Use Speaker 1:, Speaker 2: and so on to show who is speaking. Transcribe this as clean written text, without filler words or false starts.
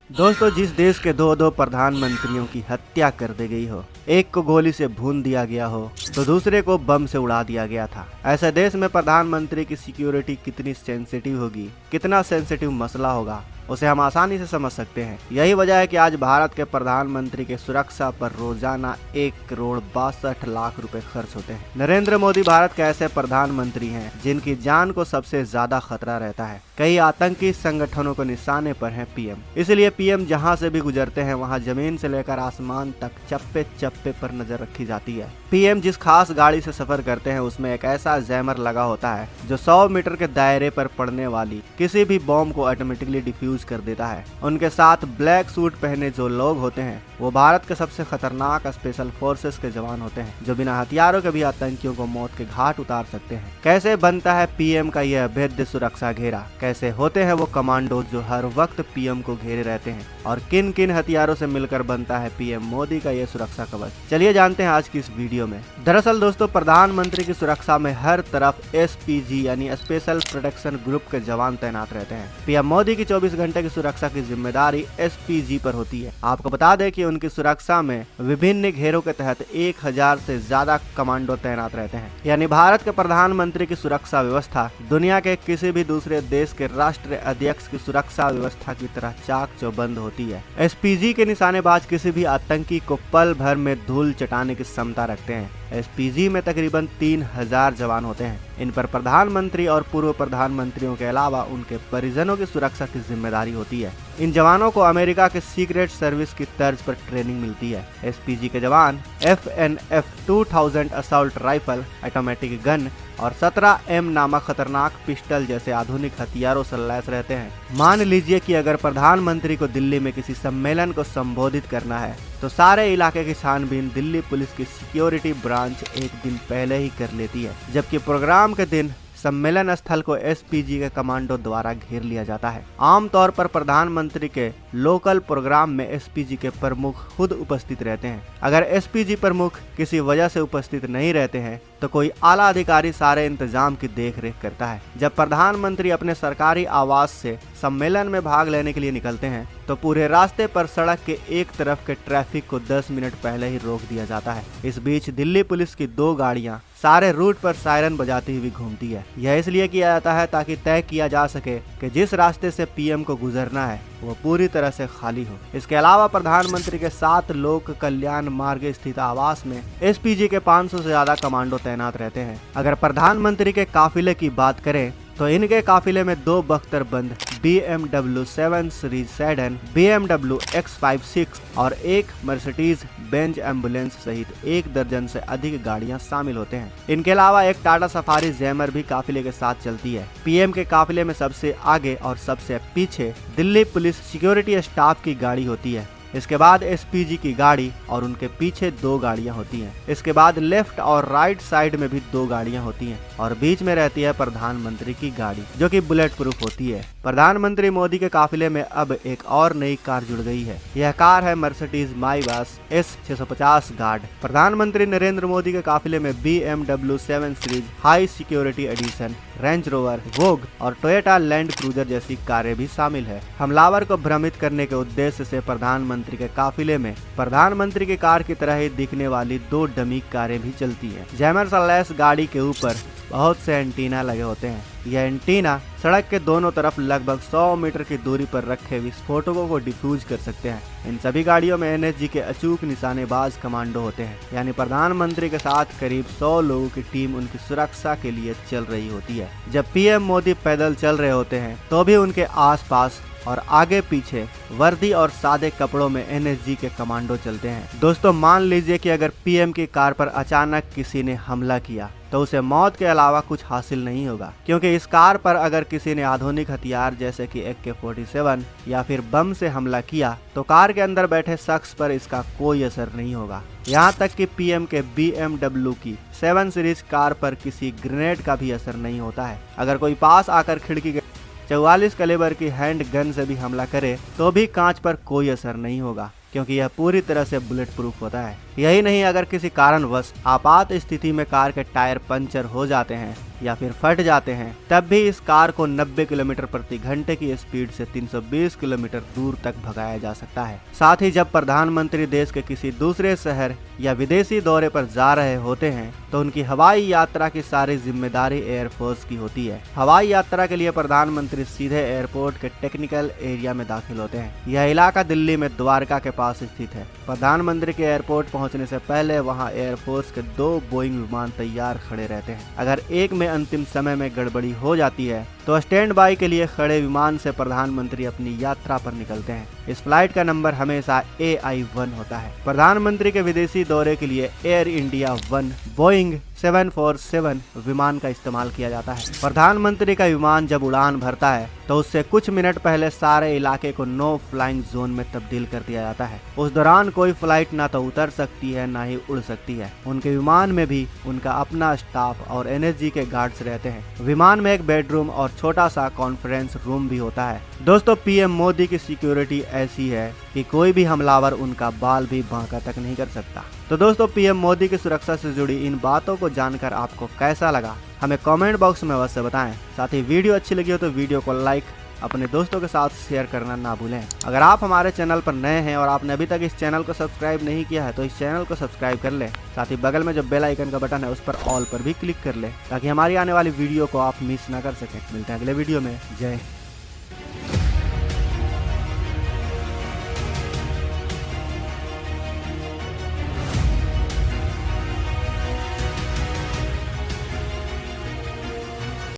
Speaker 1: दोस्तों, जिस देश के दो प्रधानमंत्रियों की हत्या कर दी गई हो, एक को गोली से भून दिया गया हो तो दूसरे को बम से उड़ा दिया गया था, ऐसे देश में प्रधानमंत्री की सिक्योरिटी कितनी सेंसिटिव होगी, कितना सेंसिटिव मसला होगा, उसे हम आसानी से समझ सकते हैं। यही वजह है कि आज भारत के प्रधानमंत्री के सुरक्षा पर रोजाना 1,62,00,000 रुपए खर्च होते हैं। नरेंद्र मोदी भारत के ऐसे प्रधानमंत्री हैं जिनकी जान को सबसे ज्यादा खतरा रहता है। कई आतंकी संगठनों को निशाने पर है पीएम, इसलिए पीएम जहां से भी गुजरते हैं वहां जमीन से लेकर आसमान तक चप्पे चप्पे पर नजर रखी जाती है। पीएम जिस खास गाड़ी से सफर करते हैं उसमें एक ऐसा जैमर लगा होता है जो 100 मीटर के दायरे पर पड़ने वाली किसी भी बॉम्ब को ऑटोमेटिकली डिफ्यूज कर देता है। उनके साथ ब्लैक सूट पहने जो लोग होते हैं वो भारत के सबसे खतरनाक स्पेशल फोर्सेस के जवान होते हैं, जो बिना हथियारों के भी आतंकियों को मौत के घाट उतार सकते हैं। कैसे बनता है पीएम का यह अभेद्य सुरक्षा घेरा, कैसे होते हैं वो कमांडो जो हर वक्त पीएम को घेरे रहते हैं, और किन किन हथियारों से मिलकर बनता है पीएम मोदी का यह सुरक्षा कवच, चलिए जानते हैं आज की इस वीडियो में। दरअसल दोस्तों, प्रधानमंत्री की सुरक्षा में हर तरफ एसपीजी यानी स्पेशल प्रोटेक्शन ग्रुप के जवान तैनात रहते हैं। पीएम मोदी की 24 घंटे की सुरक्षा की जिम्मेदारी एसपीजी पर होती है। आपको बता दें कि उनकी सुरक्षा में विभिन्न घेरों के तहत 1000 से ज्यादा कमांडो तैनात रहते हैं। यानी भारत के प्रधानमंत्री की सुरक्षा व्यवस्था दुनिया के किसी भी दूसरे देश के राष्ट्रीय अध्यक्ष की सुरक्षा व्यवस्था की तरह चाक चौबंद होती है। एसपीजी के निशानेबाज किसी भी आतंकी को पल भर में धूल चटाने की क्षमता रखते हैं। एसपीजी में तकरीबन 3000 जवान होते हैं। इन पर प्रधानमंत्री और पूर्व प्रधानमंत्रियों के अलावा उनके परिजनों की सुरक्षा की जिम्मेदारी होती है। इन जवानों को अमेरिका के सीक्रेट सर्विस की तर्ज पर ट्रेनिंग मिलती है। एसपीजी के जवान FNF 2000 assault rifle, automatic gun और 17M नामक खतरनाक पिस्टल जैसे आधुनिक हथियारों से लैस रहते हैं। मान लीजिए कि अगर प्रधानमंत्री को दिल्ली में किसी सम्मेलन को संबोधित करना है तो सारे इलाके की छानबीन दिल्ली पुलिस की सिक्योरिटी ब्रांच एक दिन पहले ही कर लेती है, जबकि प्रोग्राम के दिन सम्मेलन स्थल को एसपीजी के कमांडो द्वारा घेर लिया जाता है। आमतौर पर प्रधानमंत्री के लोकल प्रोग्राम में एसपीजी के प्रमुख खुद उपस्थित रहते हैं। अगर एसपीजी प्रमुख किसी वजह से उपस्थित नहीं रहते हैं तो कोई आला अधिकारी सारे इंतजाम की देखरेख करता है। जब प्रधानमंत्री अपने सरकारी आवास से सम्मेलन में भाग लेने के लिए निकलते हैं तो पूरे रास्ते पर सड़क के एक तरफ के ट्रैफिक को 10 मिनट पहले ही रोक दिया जाता है। इस बीच दिल्ली पुलिस की 2 गाड़ियां सारे रूट पर सायरन बजाती हुई घूमती है। यह इसलिए किया जाता है ताकि तय किया जा सके कि जिस रास्ते से पीएम को गुजरना है वो पूरी तरह से खाली हो। इसके अलावा प्रधानमंत्री के 7 लोक कल्याण मार्ग स्थित आवास में एसपीजी के 500 से ज्यादा कमांडो तैनात रहते हैं। अगर प्रधानमंत्री के काफिले की बात करें तो इनके काफिले में 2 बख्तरबंद BMW 7 series sedan, BMW X56 और एक मर्सिडीज बेंज एम्बुलेंस सहित 1 दर्जन से अधिक गाड़ियां शामिल होते हैं। इनके अलावा एक टाटा सफारी जैमर भी काफिले के साथ चलती है। पीएम के काफिले में सबसे आगे और सबसे पीछे दिल्ली पुलिस सिक्योरिटी स्टाफ की गाड़ी होती है। इसके बाद एसपीजी की गाड़ी और उनके पीछे 2 गाड़ियां होती हैं। इसके बाद लेफ्ट और राइट साइड में भी 2 गाड़ियां होती हैं और बीच में रहती है प्रधानमंत्री की गाड़ी जो कि बुलेट प्रूफ होती है। प्रधानमंत्री मोदी के काफिले में अब एक और नई कार जुड़ गई है। यह कार है मर्सिडीज माइबास S650 गार्ड। प्रधानमंत्री नरेंद्र मोदी के काफिले में BMW 7 series high security edition, Range Rover, Vogue और टोयोटा लैंड क्रूजर जैसी कारें भी शामिल है। हमलावर को भ्रमित करने के उद्देश्य से प्रधानमंत्री के काफिले में प्रधानमंत्री की कार की तरह ही दिखने वाली 2 डमी कारें भी चलती हैं। जैमर से लैस गाड़ी के ऊपर बहुत से एंटीना लगे होते हैं। यह एंटीना सड़क के दोनों तरफ लगभग 100 मीटर की दूरी पर रखे विस्फोटकों को डिफ्यूज कर सकते हैं। इन सभी गाड़ियों में एनएसजी के अचूक निशानेबाज कमांडो होते हैं। यानी प्रधानमंत्री के साथ करीब 100 लोगों की टीम उनकी सुरक्षा के लिए चल रही होती है। जब पीएम मोदी पैदल चल रहे होते हैं तो भी उनके आसपास और आगे पीछे वर्दी और सादे कपड़ों में एनएसजी के कमांडो चलते हैं। दोस्तों, मान लीजिए कि अगर पीएम की कार पर अचानक किसी ने हमला किया तो उसे मौत के अलावा कुछ हासिल नहीं होगा, क्योंकि इस कार पर अगर किसी ने आधुनिक हथियार जैसे कि AK-47 या फिर बम से हमला किया तो कार के अंदर बैठे शख्स पर इसका कोई असर नहीं होगा। यहाँ तक कि पीएम के BMW की 7 सीरीज कार पर किसी ग्रेनेड का भी असर नहीं होता है। अगर कोई पास आकर खिड़की के 44 कैलिबर की हैंड गन से भी हमला करे तो भी कांच पर कोई असर नहीं होगा, क्योंकि यह पूरी तरह से बुलेट प्रूफ होता है। यही नहीं, अगर किसी कारणवश आपात स्थिति में कार के टायर पंचर हो जाते हैं या फिर फट जाते हैं, तब भी इस कार को 90 किलोमीटर प्रति घंटे की स्पीड से 320 किलोमीटर दूर तक भगाया जा सकता है। साथ ही जब प्रधानमंत्री देश के किसी दूसरे शहर या विदेशी दौरे पर जा रहे होते हैं तो उनकी हवाई यात्रा की सारी जिम्मेदारी एयरफोर्स की होती है। हवाई यात्रा के लिए प्रधानमंत्री सीधे एयरपोर्ट के टेक्निकल एरिया में दाखिल होते हैं। यह इलाका दिल्ली में द्वारका के पास स्थित है। प्रधानमंत्री के एयरपोर्ट पहुंचने से पहले वहां एयरफोर्स के 2 बोइंग विमान तैयार खड़े रहते हैं। अगर एक में अंतिम समय में गड़बड़ी हो जाती है तो स्टैंड बाई के लिए खड़े विमान से प्रधानमंत्री अपनी यात्रा पर निकलते हैं। इस फ्लाइट का नंबर हमेशा AI-1 होता है। प्रधानमंत्री के विदेशी दौरे के लिए एयर इंडिया 1 बोइंग 747 विमान का इस्तेमाल किया जाता है। प्रधानमंत्री का विमान जब उड़ान भरता है तो उससे कुछ मिनट पहले सारे इलाके को नो फ्लाइंग जोन में तब्दील कर दिया जाता है। उस दौरान कोई फ्लाइट ना तो उतर सकती है ना ही उड़ सकती है। उनके विमान में भी उनका अपना स्टाफ और NSG के गार्ड्स रहते हैं। विमान में एक बेडरूम और छोटा सा कॉन्फ्रेंस रूम भी होता है। दोस्तों, PM मोदी की सिक्योरिटी ऐसी है कि कोई भी हमलावर उनका बाल भी बांका तक नहीं कर सकता। तो दोस्तों, PM मोदी की सुरक्षा से जुड़ी इन बातों को जानकर आपको कैसा लगा हमें कमेंट बॉक्स में अवश्य बताएं। साथ ही वीडियो अच्छी लगी हो तो वीडियो को लाइक, अपने दोस्तों के साथ शेयर करना ना भूलें। अगर आप हमारे चैनल पर नए हैं और आपने अभी तक इस चैनल को सब्सक्राइब नहीं किया है तो इस चैनल को सब्सक्राइब कर लें। साथ ही बगल में जो बेल आइकन का बटन है उस पर ऑल पर भी क्लिक कर लें ताकि हमारी आने वाली वीडियो को आप मिस ना कर सकें। मिलते हैं अगले वीडियो में। जय हिंद।